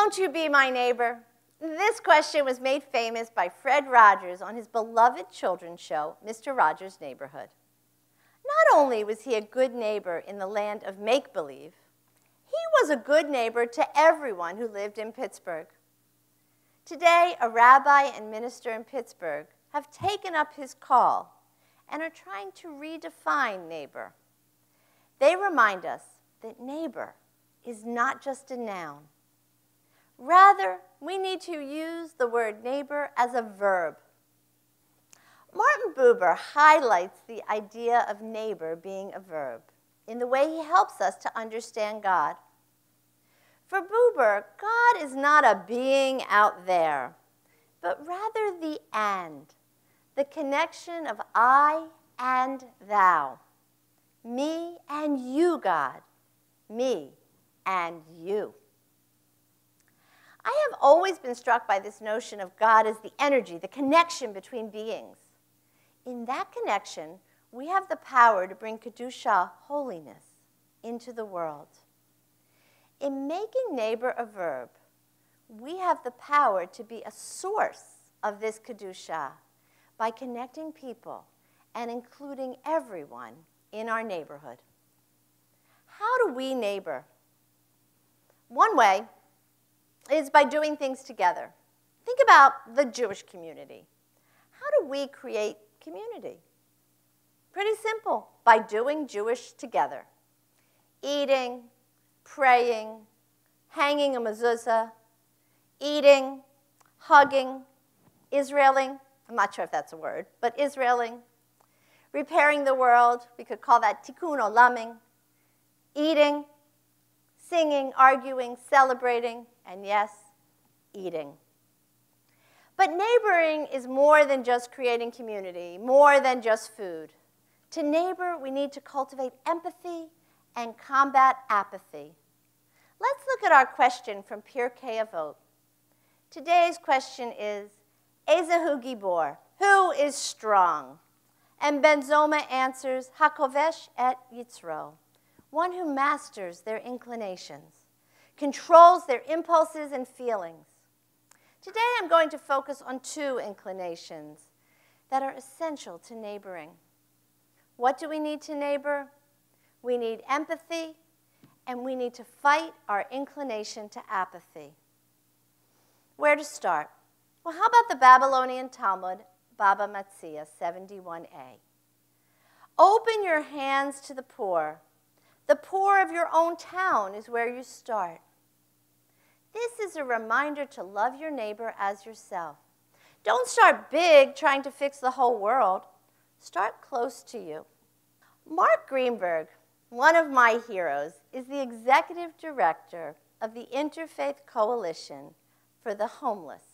Won't you be my neighbor? This question was made famous by Fred Rogers on his beloved children's show, Mr. Rogers' Neighborhood. Not only was he a good neighbor in the land of make-believe, he was a good neighbor to everyone who lived in Pittsburgh. Today, a rabbi and minister in Pittsburgh have taken up his call and are trying to redefine neighbor. They remind us that neighbor is not just a noun. Rather, we need to use the word neighbor as a verb. Martin Buber highlights the idea of neighbor being a verb in the way he helps us to understand God. For Buber, God is not a being out there, but rather the and, the connection of I and thou. Me and you, God. Me and you. I have always been struck by this notion of God as the energy, the connection between beings. In that connection, we have the power to bring Kedusha, holiness, into the world. In making neighbor a verb, we have the power to be a source of this Kedusha by connecting people and including everyone in our neighborhood. How do we neighbor? One way is by doing things together. Think about the Jewish community. How do we create community? Pretty simple, by doing Jewish together. Eating, praying, hanging a mezuzah, eating, hugging, Israeling, I'm not sure if that's a word, but Israeling, repairing the world, we could call that tikkun olaming, eating, singing, arguing, celebrating, and yes, eating. But neighboring is more than just creating community, more than just food. To neighbor, we need to cultivate empathy and combat apathy. Let's look at our question from Pirkei Avot. Today's question is, Ezehu Gibor, who is strong? And Ben Zoma answers, Hakovesh et Yitzro, one who masters their inclinations, controls their impulses and feelings. Today I'm going to focus on two inclinations that are essential to neighboring. What do we need to neighbor? We need empathy, and we need to fight our inclination to apathy. Where to start? Well, how about the Babylonian Talmud, Baba Metzia 71a? Open your hands to the poor. The poor of your own town is where you start. This is a reminder to love your neighbor as yourself. Don't start big trying to fix the whole world. Start close to you. Mark Greenberg, one of my heroes, is the executive director of the Interfaith Coalition for the Homeless.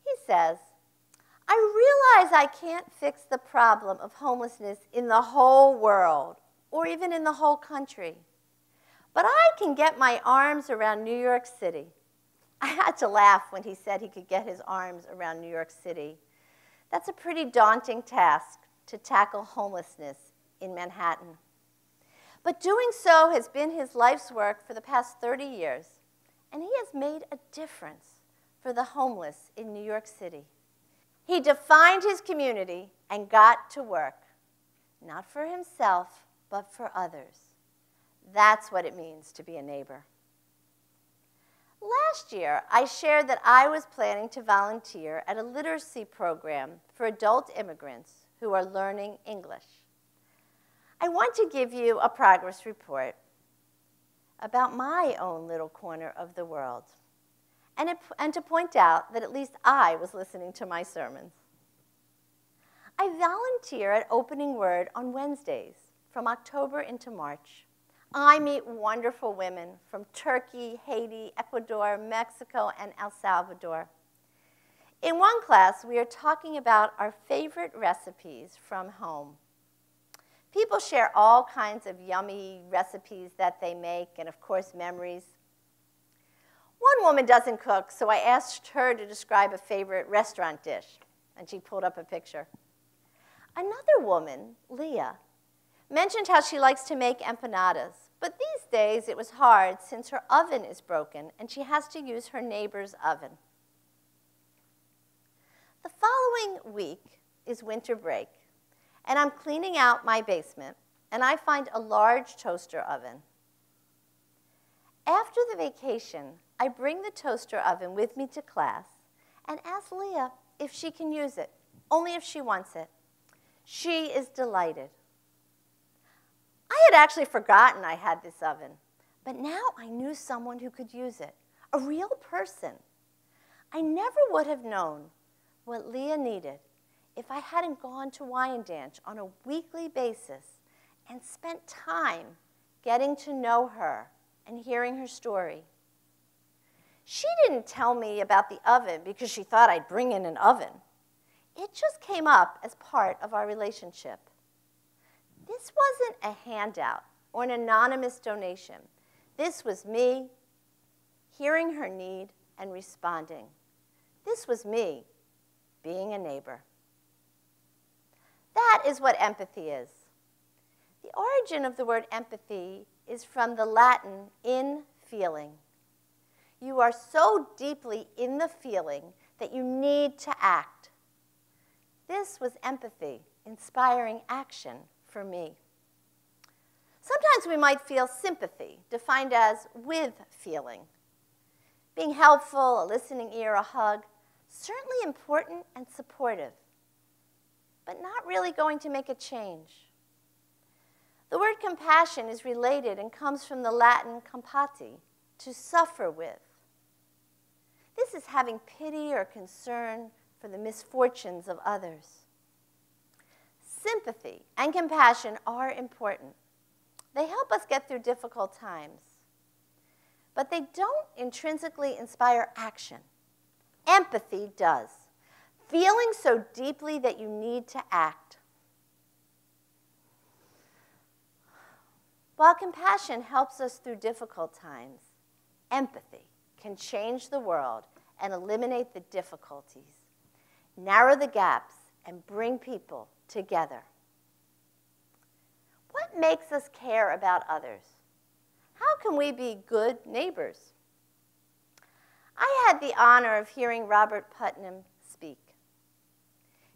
He says, I realize I can't fix the problem of homelessness in the whole world, or even in the whole country. But I can get my arms around New York City. I had to laugh when he said he could get his arms around New York City. That's a pretty daunting task to tackle homelessness in Manhattan. But doing so has been his life's work for the past 30 years, and he has made a difference for the homeless in New York City. He defined his community and got to work, not for himself, but for others. That's what it means to be a neighbor. Last year, I shared that I was planning to volunteer at a literacy program for adult immigrants who are learning English. I want to give you a progress report about my own little corner of the world, and to point out that at least I was listening to my sermons. I volunteer at Opening Word on Wednesdays from October into March. I meet wonderful women from Turkey, Haiti, Ecuador, Mexico, and El Salvador. In one class, we are talking about our favorite recipes from home. People share all kinds of yummy recipes that they make, and of course, memories. One woman doesn't cook, so I asked her to describe a favorite restaurant dish, and she pulled up a picture. Another woman, Leah, mentioned how she likes to make empanadas, But these days it was hard since her oven is broken and she has to use her neighbor's oven. The following week is winter break, and I'm cleaning out my basement, and I find a large toaster oven. After the vacation, I bring the toaster oven with me to class and ask Leah if she can use it, only if she wants it. She is delighted. I had actually forgotten I had this oven, but now I knew someone who could use it, a real person. I never would have known what Leah needed if I hadn't gone to Wyandanch on a weekly basis and spent time getting to know her and hearing her story. She didn't tell me about the oven because she thought I'd bring in an oven. It just came up as part of our relationship. This wasn't a handout or an anonymous donation. This was me hearing her need and responding. This was me being a neighbor. That is what empathy is. The origin of the word empathy is from the Latin in feeling. You are so deeply in the feeling that you need to act. This was empathy, inspiring action for me. Sometimes we might feel sympathy, defined as with feeling. Being helpful, a listening ear, a hug, certainly important and supportive, but not really going to make a change. The word compassion is related and comes from the Latin compati, to suffer with. This is having pity or concern for the misfortunes of others. Sympathy and compassion are important. They help us get through difficult times, but they don't intrinsically inspire action. Empathy does, feeling so deeply that you need to act. While compassion helps us through difficult times, empathy can change the world and eliminate the difficulties, narrow the gaps, and bring people together. What makes us care about others? How can we be good neighbors? I had the honor of hearing Robert Putnam speak.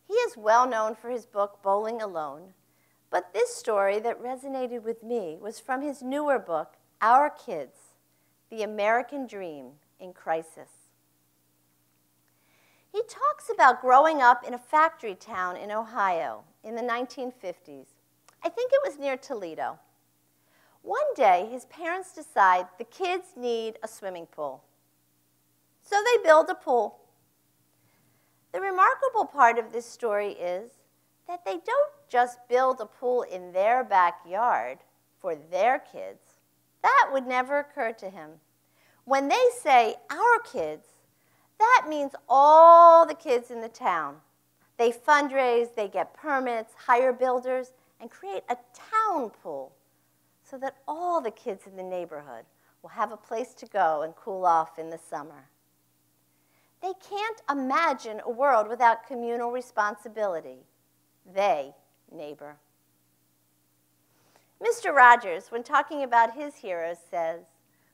He is well known for his book, Bowling Alone, but this story that resonated with me was from his newer book, Our Kids, The American Dream in Crisis. He talks about growing up in a factory town in Ohio in the 1950s. I think it was near Toledo. One day, his parents decide the kids need a swimming pool. So they build a pool. The remarkable part of this story is that they don't just build a pool in their backyard for their kids. That would never occur to him. When they say our kids, that means all the kids in the town. They fundraise, they get permits, hire builders, and create a town pool so that all the kids in the neighborhood will have a place to go and cool off in the summer. They can't imagine a world without communal responsibility. They neighbor. Mr. Rogers, when talking about his heroes, says,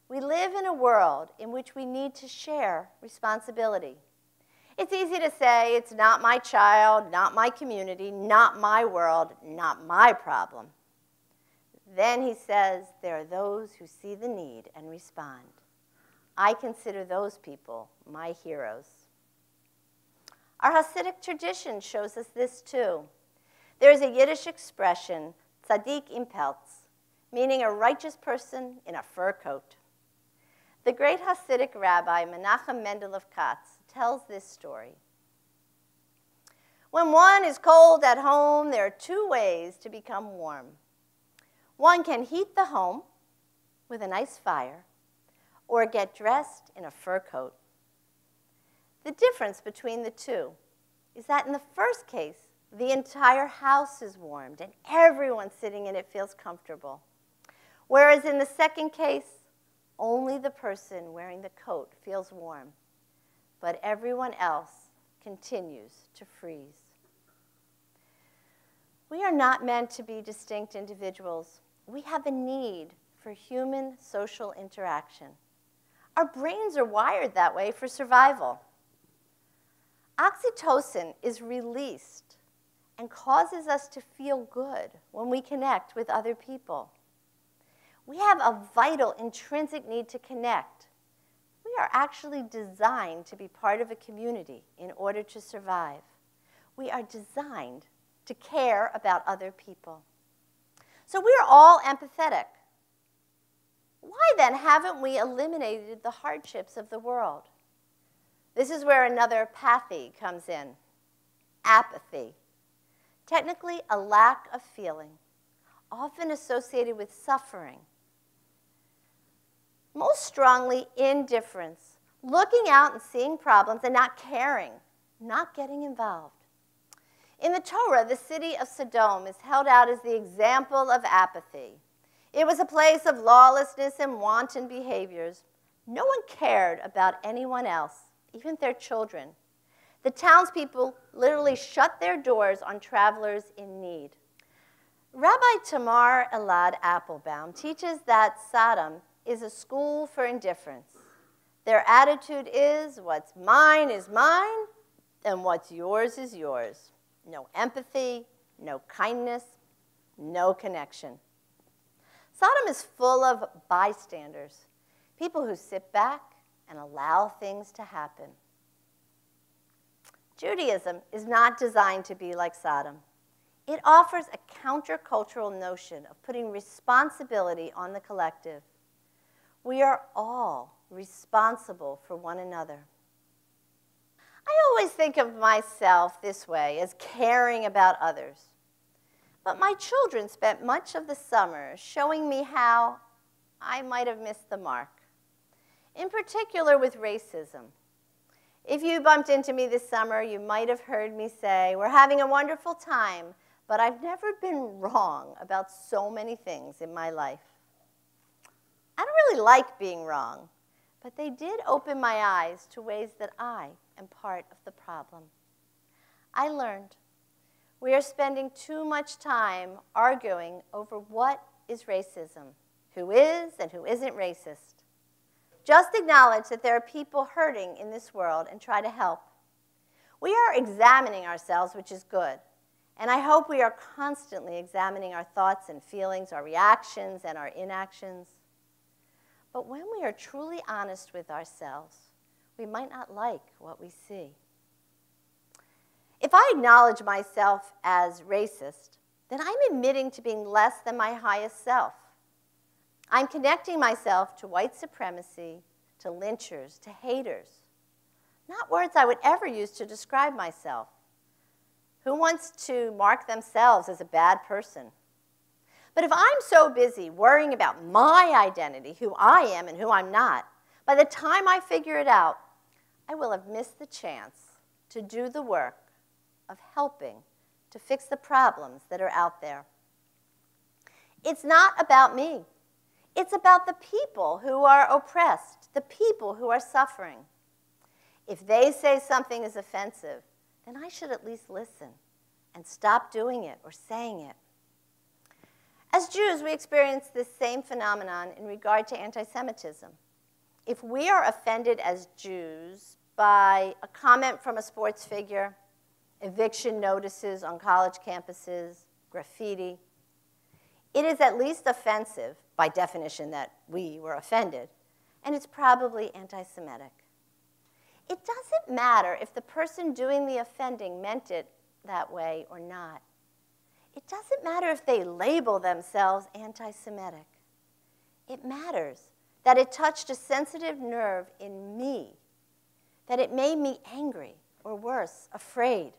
"We live in a world in which we need to share responsibility. It's easy to say, it's not my child, not my community, not my world, not my problem." Then he says, there are those who see the need and respond. I consider those people my heroes. Our Hasidic tradition shows us this too. There is a Yiddish expression, tzaddik im pelz, meaning a righteous person in a fur coat. The great Hasidic Rabbi Menachem Mendel of Katz tells this story. When one is cold at home, there are two ways to become warm. One can heat the home with a nice fire or get dressed in a fur coat. The difference between the two is that in the first case, the entire house is warmed and everyone sitting in it feels comfortable. Whereas in the second case, only the person wearing the coat feels warm, but everyone else continues to freeze. We are not meant to be distinct individuals. We have a need for human social interaction. Our brains are wired that way for survival. Oxytocin is released and causes us to feel good when we connect with other people. We have a vital, intrinsic need to connect. We are actually designed to be part of a community in order to survive. We are designed to care about other people. So we are all empathetic. Why then haven't we eliminated the hardships of the world? This is where another pathy comes in, apathy. Technically, a lack of feeling, often associated with suffering. Most strongly, indifference, looking out and seeing problems and not caring, not getting involved. In the Torah, the city of Sodom is held out as the example of apathy. It was a place of lawlessness and wanton behaviors. No one cared about anyone else, even their children. The townspeople literally shut their doors on travelers in need. Rabbi Tamar Elad Applebaum teaches that Sodom is a school for indifference. Their attitude is, what's mine is mine, and what's yours is yours. No empathy, no kindness, no connection. Sodom is full of bystanders, people who sit back and allow things to happen. Judaism is not designed to be like Sodom. It offers a countercultural notion of putting responsibility on the collective. We are all responsible for one another. I always think of myself this way, as caring about others. But my children spent much of the summer showing me how I might have missed the mark, in particular with racism. If you bumped into me this summer, you might have heard me say, "We're having a wonderful time, but I've never been wrong about so many things in my life." I don't really like being wrong, but they did open my eyes to ways that I am part of the problem. I learned we are spending too much time arguing over what is racism, who is and who isn't racist. Just acknowledge that there are people hurting in this world and try to help. We are examining ourselves, which is good. And I hope we are constantly examining our thoughts and feelings, our reactions and our inactions. But when we are truly honest with ourselves, we might not like what we see. If I acknowledge myself as racist, then I'm admitting to being less than my highest self. I'm connecting myself to white supremacy, to lynchers, to haters. Not words I would ever use to describe myself. Who wants to mark themselves as a bad person? But if I'm so busy worrying about my identity, who I am and who I'm not, by the time I figure it out, I will have missed the chance to do the work of helping to fix the problems that are out there. It's not about me. It's about the people who are oppressed, the people who are suffering. If they say something is offensive, then I should at least listen and stop doing it or saying it. As Jews, we experience this same phenomenon in regard to anti-Semitism. If we are offended as Jews by a comment from a sports figure, eviction notices on college campuses, graffiti, it is at least offensive, by definition that we were offended, and it's probably anti-Semitic. It doesn't matter if the person doing the offending meant it that way or not. It doesn't matter if they label themselves anti-Semitic. It matters that it touched a sensitive nerve in me, that it made me angry, or worse, afraid.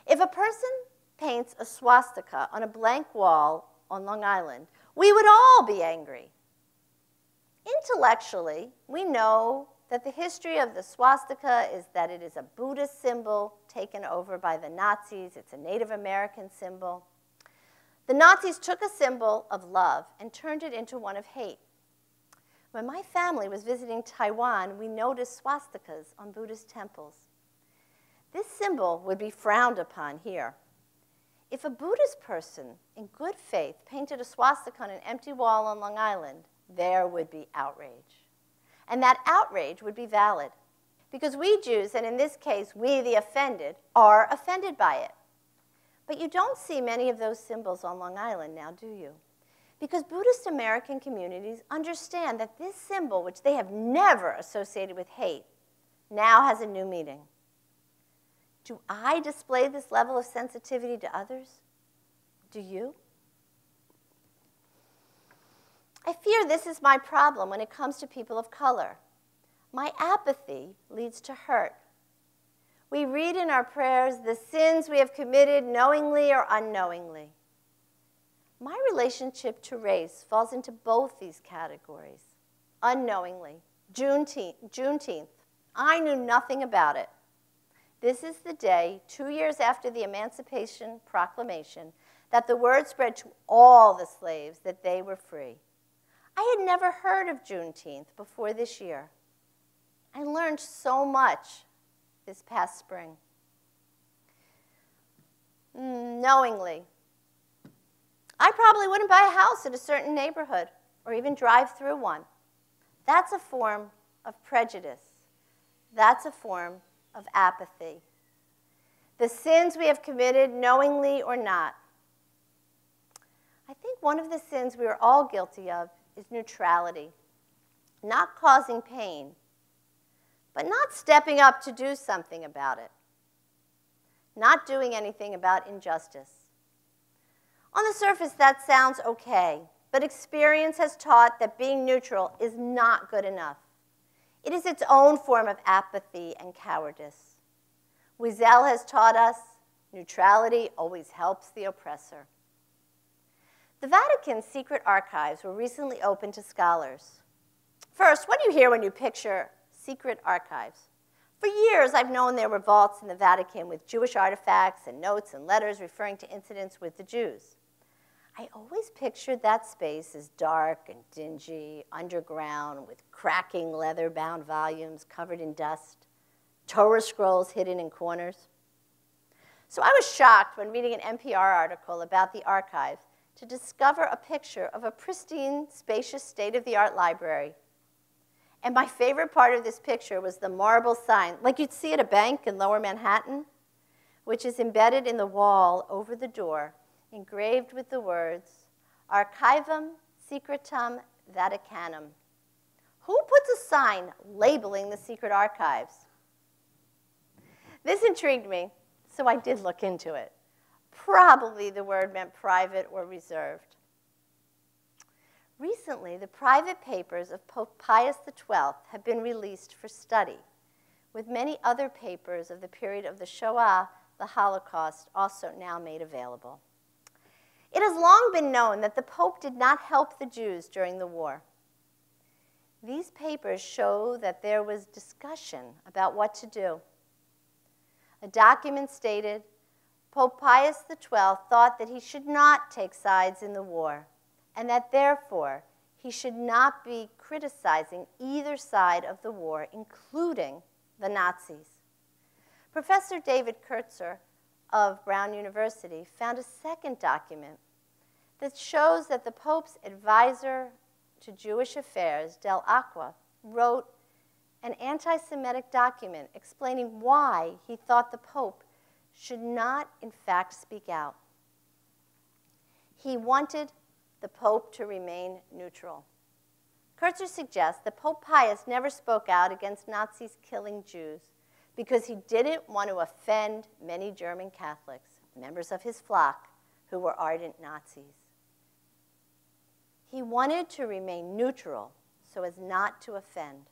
If a person paints a swastika on a blank wall on Long Island, we would all be angry. Intellectually, we know that the history of the swastika is that it is a Buddhist symbol taken over by the Nazis. It's a Native American symbol. The Nazis took a symbol of love and turned it into one of hate. When my family was visiting Taiwan, we noticed swastikas on Buddhist temples. This symbol would be frowned upon here. If a Buddhist person in good faith painted a swastika on an empty wall on Long Island, there would be outrage. And that outrage would be valid. Because we Jews, and in this case, we the offended, are offended by it. But you don't see many of those symbols on Long Island now, do you? Because Buddhist American communities understand that this symbol, which they have never associated with hate, now has a new meaning. Do I display this level of sensitivity to others? Do you? I fear this is my problem when it comes to people of color. My apathy leads to hurt. We read in our prayers the sins we have committed knowingly or unknowingly. My relationship to race falls into both these categories. Unknowingly, Juneteenth, I knew nothing about it. This is the day, 2 years after the Emancipation Proclamation, that the word spread to all the slaves that they were free. I had never heard of Juneteenth before this year. I learned so much this past spring. Knowingly, I probably wouldn't buy a house in a certain neighborhood or even drive through one. That's a form of prejudice. That's a form of apathy. The sins we have committed, knowingly or not. I think one of the sins we are all guilty of is neutrality. Not causing pain, but not stepping up to do something about it. Not doing anything about injustice. On the surface, that sounds okay, but experience has taught that being neutral is not good enough. It is its own form of apathy and cowardice. Wiesel has taught us neutrality always helps the oppressor. The Vatican's secret archives were recently opened to scholars. First, what do you hear when you picture secret archives? For years, I've known there were vaults in the Vatican with Jewish artifacts and notes and letters referring to incidents with the Jews. I always pictured that space as dark and dingy, underground, with cracking leather-bound volumes covered in dust, Torah scrolls hidden in corners. So I was shocked when reading an NPR article about the archive to discover a picture of a pristine, spacious, state-of-the-art library. And my favorite part of this picture was the marble sign, like you'd see at a bank in Lower Manhattan, which is embedded in the wall over the door, engraved with the words, Archivum Secretum Vaticanum. Who puts a sign labeling the secret archives? This intrigued me, so I did look into it. Probably the word meant private or reserved. Recently, the private papers of Pope Pius XII have been released for study, with many other papers of the period of the Shoah, the Holocaust, also now made available. It has long been known that the Pope did not help the Jews during the war. These papers show that there was discussion about what to do. A document stated, Pope Pius XII thought that he should not take sides in the war, and that therefore he should not be criticizing either side of the war, including the Nazis. Professor David Kurtzer of Brown University found a second document that shows that the Pope's advisor to Jewish affairs, Del Acqua, wrote an anti-Semitic document explaining why he thought the Pope should not, in fact, speak out. He wanted the Pope to remain neutral. Kurtzer suggests that Pope Pius never spoke out against Nazis killing Jews because he didn't want to offend many German Catholics, members of his flock, who were ardent Nazis. He wanted to remain neutral so as not to offend.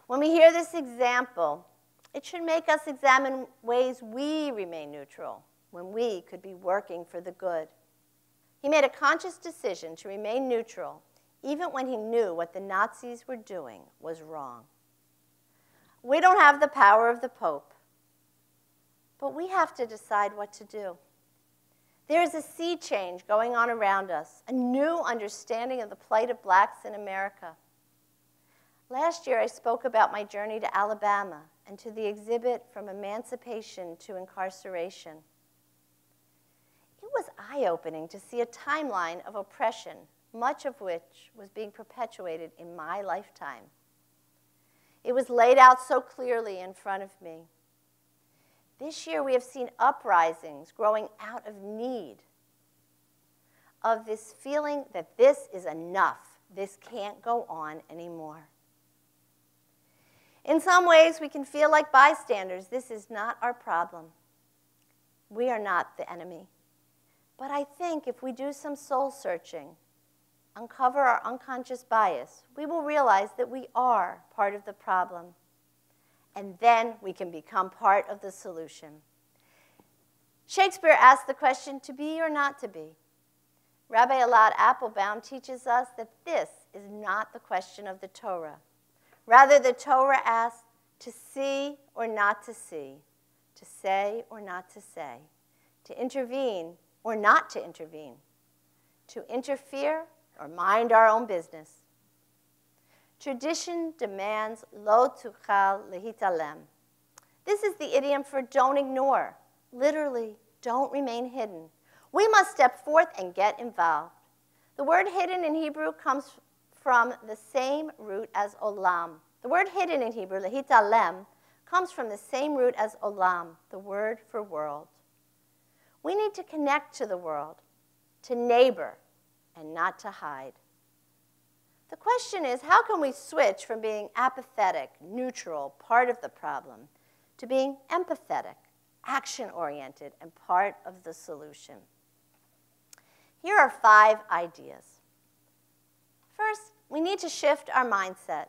When we hear this example, it should make us examine ways we remain neutral when we could be working for the good. He made a conscious decision to remain neutral even when he knew what the Nazis were doing was wrong. We don't have the power of the Pope, but we have to decide what to do. There is a sea change going on around us, a new understanding of the plight of blacks in America. Last year, I spoke about my journey to Alabama and to the exhibit from emancipation to incarceration. It was eye-opening to see a timeline of oppression, much of which was being perpetuated in my lifetime. It was laid out so clearly in front of me. This year we have seen uprisings growing out of need, of this feeling that this is enough, this can't go on anymore. In some ways, we can feel like bystanders. This is not our problem. We are not the enemy. But I think if we do some soul searching, uncover our unconscious bias, we will realize that we are part of the problem. And then we can become part of the solution. Shakespeare asked the question, to be or not to be? Rabbi Elad Applebaum teaches us that this is not the question of the Torah. Rather, the Torah asks to see or not to see, to say or not to say, to intervene or not to intervene, to interfere or mind our own business. Tradition demands lo tuchal lehitalem. This is the idiom for don't ignore. Literally, don't remain hidden. We must step forth and get involved. The word hidden in Hebrew comes from the same root as olam. The word hidden in Hebrew, lehitalem, comes from the same root as olam, the word for world. We need to connect to the world, to neighbor, and not to hide. The question is, how can we switch from being apathetic, neutral, part of the problem, to being empathetic, action-oriented, and part of the solution? Here are 5 ideas. First, we need to shift our mindset.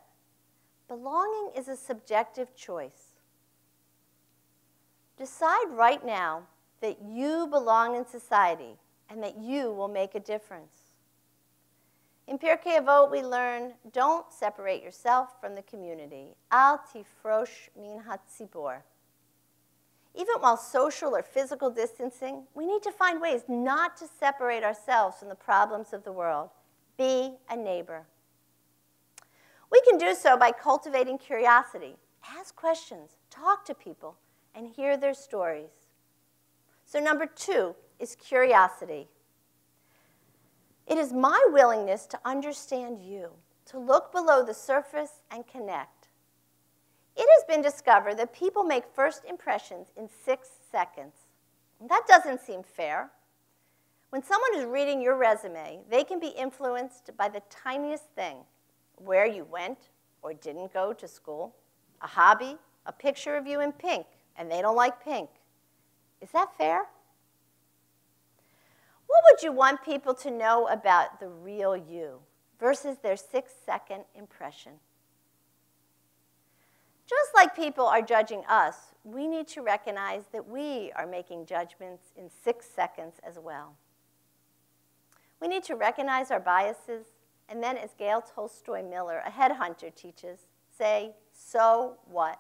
Belonging is a subjective choice. Decide right now that you belong in society and that you will make a difference. In Pirkei Avot, we learn, don't separate yourself from the community. Al tifrosh min hatzibor. Even while social or physical distancing, we need to find ways not to separate ourselves from the problems of the world. Be a neighbor. We can do so by cultivating curiosity. Ask questions, talk to people, and hear their stories. So number 2 is curiosity. It is my willingness to understand you, to look below the surface and connect. It has been discovered that people make first impressions in 6 seconds. And that doesn't seem fair. When someone is reading your resume, they can be influenced by the tiniest thing, where you went or didn't go to school, a hobby, a picture of you in pink, and they don't like pink. Is that fair? What would you want people to know about the real you versus their 6-second impression? Just like people are judging us, we need to recognize that we are making judgments in 6 seconds as well. We need to recognize our biases, and then, as Gail Tolstoy Miller, a headhunter, teaches, say, so what?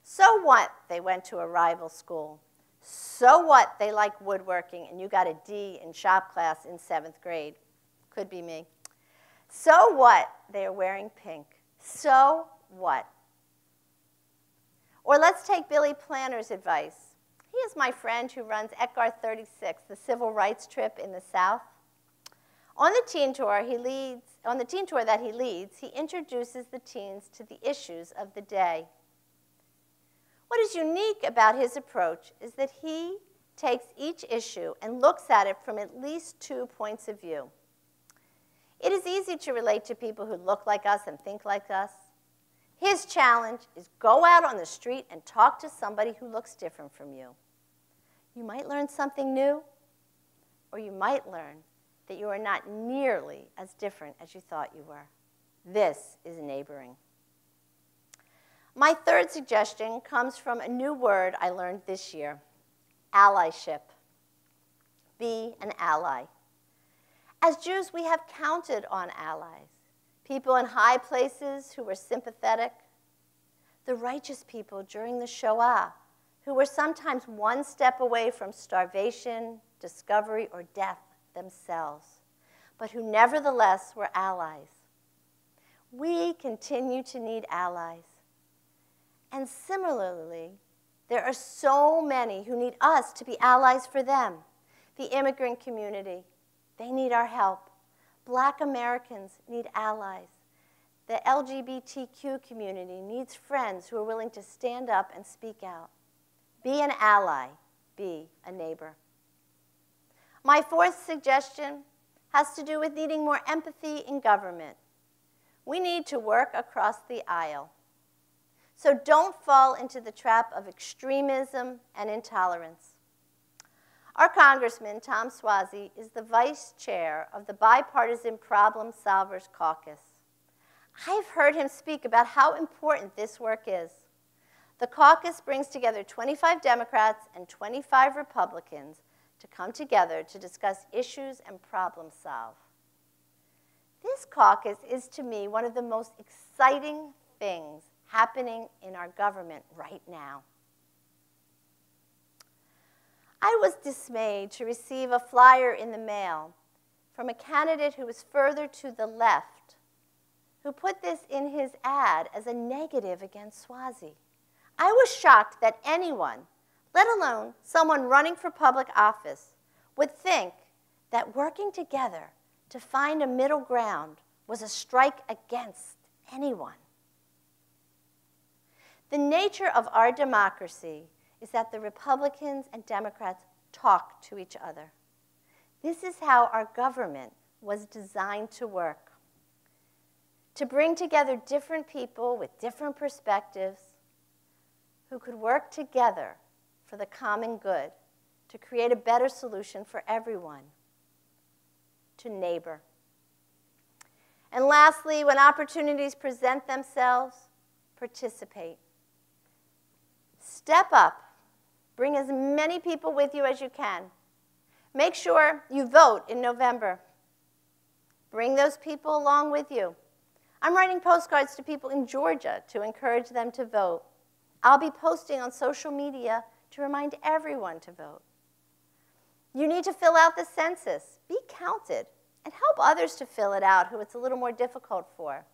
So what they went to a rival school? So what they like woodworking and you got a D in shop class in 7th grade? Could be me. So what they are wearing pink? So what? Or let's take Billy Planner's advice. He is my friend who runs ETGAR 36, the civil rights trip in the South. On the teen tour that he leads, he introduces the teens to the issues of the day. What is unique about his approach is that he takes each issue and looks at it from at least 2 points of view. It is easy to relate to people who look like us and think like us. His challenge is go out on the street and talk to somebody who looks different from you. You might learn something new, or you might learn that you are not nearly as different as you thought you were. This is neighboring. My 3rd suggestion comes from a new word I learned this year, allyship. Be an ally. As Jews, we have counted on allies, people in high places who were sympathetic, the righteous people during the Shoah who were sometimes one step away from starvation, discovery, or death themselves, but who nevertheless were allies. We continue to need allies. And similarly, there are so many who need us to be allies for them. The immigrant community, they need our help. Black Americans need allies. The LGBTQ community needs friends who are willing to stand up and speak out. Be an ally. Be a neighbor. My fourth suggestion has to do with needing more empathy in government. We need to work across the aisle. So don't fall into the trap of extremism and intolerance. Our Congressman, Tom Suozzi, is the vice chair of the Bipartisan Problem Solvers Caucus. I've heard him speak about how important this work is. The caucus brings together 25 Democrats and 25 Republicans to come together to discuss issues and problem solve. This caucus is, to me, one of the most exciting things happening in our government right now. I was dismayed to receive a flyer in the mail from a candidate who was further to the left, who put this in his ad as a negative against Suozzi. I was shocked that anyone, let alone someone running for public office, would think that working together to find a middle ground was a strike against anyone. The nature of our democracy is that the Republicans and Democrats talk to each other. This is how our government was designed to work, to bring together different people with different perspectives who could work together for the common good, to create a better solution for everyone, to neighbor. And lastly, when opportunities present themselves, participate. Step up. Bring as many people with you as you can. Make sure you vote in November. Bring those people along with you. I'm writing postcards to people in Georgia to encourage them to vote. I'll be posting on social media to remind everyone to vote. You need to fill out the census. Be counted. And help others to fill it out who it's a little more difficult for.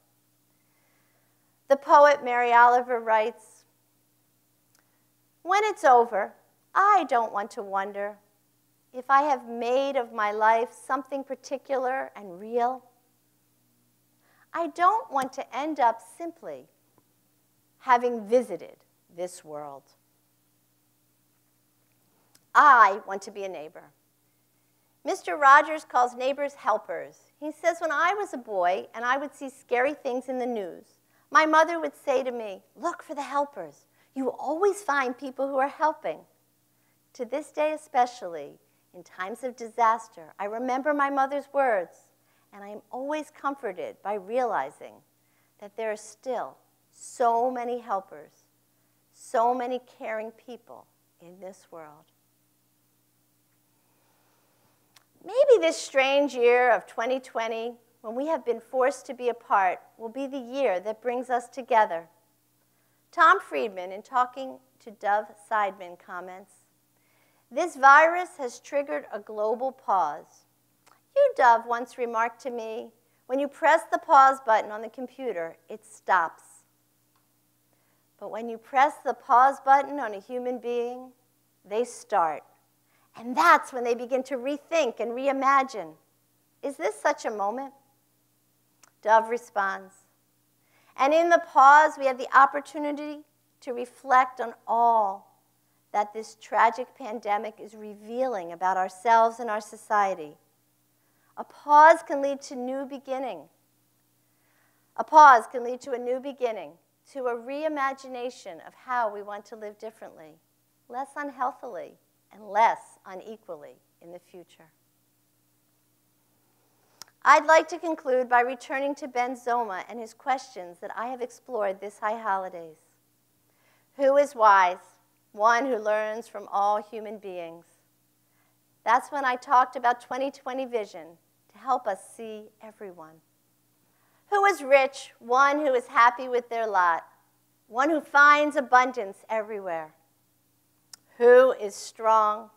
The poet Mary Oliver writes, "When it's over, I don't want to wonder if I have made of my life something particular and real. I don't want to end up simply having visited this world. I want to be a neighbor." Mr. Rogers calls neighbors helpers. He says, when I was a boy and I would see scary things in the news, my mother would say to me, "Look for the helpers. You will always find people who are helping." To this day especially, in times of disaster, I remember my mother's words, and I am always comforted by realizing that there are still so many helpers, so many caring people in this world. Maybe this strange year of 2020, when we have been forced to be apart, will be the year that brings us together. Tom Friedman, in talking to Dove Seidman, comments, "This virus has triggered a global pause. You, Dove, once remarked to me, when you press the pause button on the computer, it stops. But when you press the pause button on a human being, they start. And that's when they begin to rethink and reimagine. Is this such a moment?" Dove responds, "And in the pause, we have the opportunity to reflect on all that this tragic pandemic is revealing about ourselves and our society. A pause can lead to new beginning. A pause can lead to a new beginning, to a reimagination of how we want to live differently, less unhealthily, and less unequally in the future." I'd like to conclude by returning to Ben Zoma and his questions that I have explored this high holidays. Who is wise? One who learns from all human beings. That's when I talked about 2020 vision to help us see everyone. Who is rich? One who is happy with their lot. One who finds abundance everywhere. Who is strong?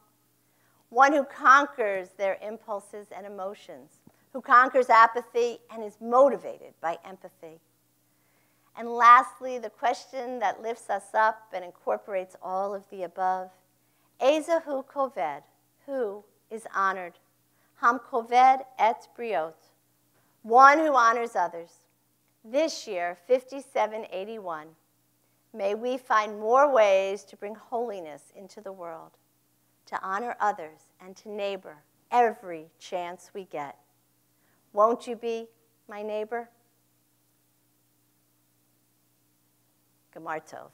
One who conquers their impulses and emotions, who conquers apathy and is motivated by empathy. And lastly, the question that lifts us up and incorporates all of the above. Ezehu koved, who is honored? Ham koved et briot, one who honors others. This year, 5781, may we find more ways to bring holiness into the world, to honor others and to neighbor every chance we get. Won't you be my neighbor? Gemar Tov.